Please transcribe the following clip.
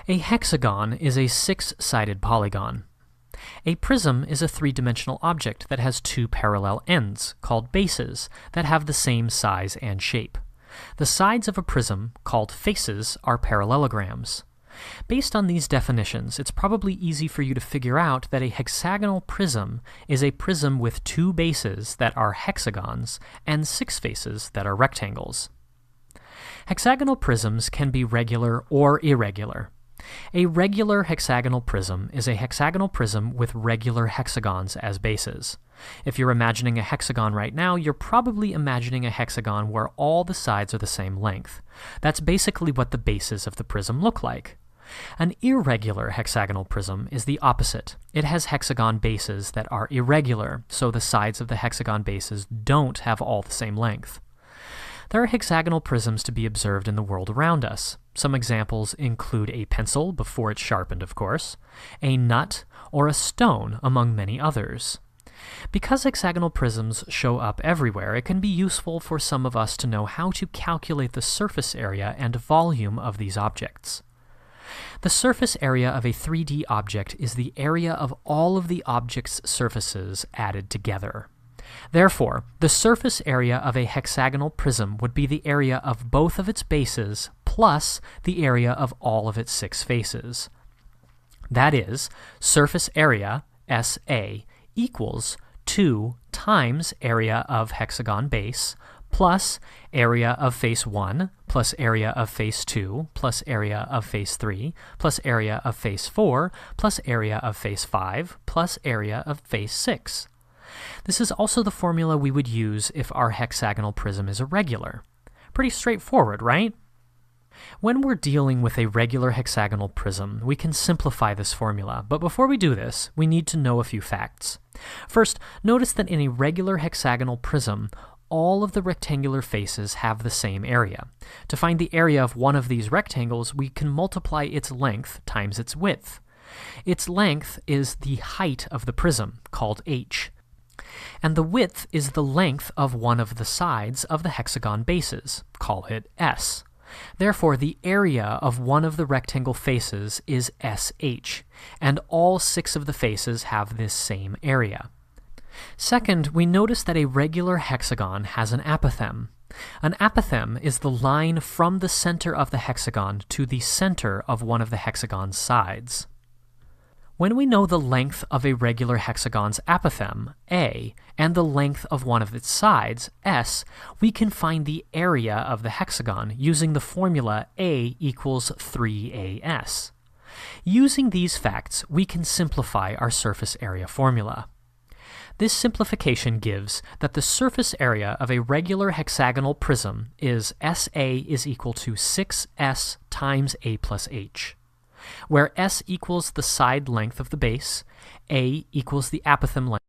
A hexagon is a six-sided polygon. A prism is a three-dimensional object that has two parallel ends, called bases, that have the same size and shape. The sides of a prism, called faces, are parallelograms. Based on these definitions, it's probably easy for you to figure out that a hexagonal prism is a prism with two bases that are hexagons and six faces that are rectangles. Hexagonal prisms can be regular or irregular. A regular hexagonal prism is a hexagonal prism with regular hexagons as bases. If you're imagining a hexagon right now, you're probably imagining a hexagon where all the sides are the same length. That's basically what the bases of the prism look like. An irregular hexagonal prism is the opposite. It has hexagon bases that are irregular, so the sides of the hexagon bases don't have all the same length. There are hexagonal prisms to be observed in the world around us. Some examples include a pencil, before it's sharpened, of course, a nut, or a stone, among many others. Because hexagonal prisms show up everywhere, it can be useful for some of us to know how to calculate the surface area and volume of these objects. The surface area of a 3D object is the area of all of the object's surfaces added together. Therefore, the surface area of a hexagonal prism would be the area of both of its bases plus the area of all of its six faces. That is, surface area, SA, equals 2 times area of hexagon base plus area of face 1 plus area of face 2 plus area of face 3 plus area of face 4 plus area of face 5 plus area of face 6. This is also the formula we would use if our hexagonal prism is irregular. Pretty straightforward, right? When we're dealing with a regular hexagonal prism, we can simplify this formula, but before we do this, we need to know a few facts. First, notice that in a regular hexagonal prism, all of the rectangular faces have the same area. To find the area of one of these rectangles, we can multiply its length times its width. Its length is the height of the prism, called h. And the width is the length of one of the sides of the hexagon bases, call it s. Therefore, the area of one of the rectangle faces is sh, and all six of the faces have this same area. Second, we notice that a regular hexagon has an apothem. An apothem is the line from the center of the hexagon to the center of one of the hexagon's sides. When we know the length of a regular hexagon's apothem, A, and the length of one of its sides, S, we can find the area of the hexagon using the formula A equals 3AS. Using these facts, we can simplify our surface area formula. This simplification gives that the surface area of a regular hexagonal prism is SA is equal to 6S times A plus H, where S equals the side length of the base, A equals the apothem length,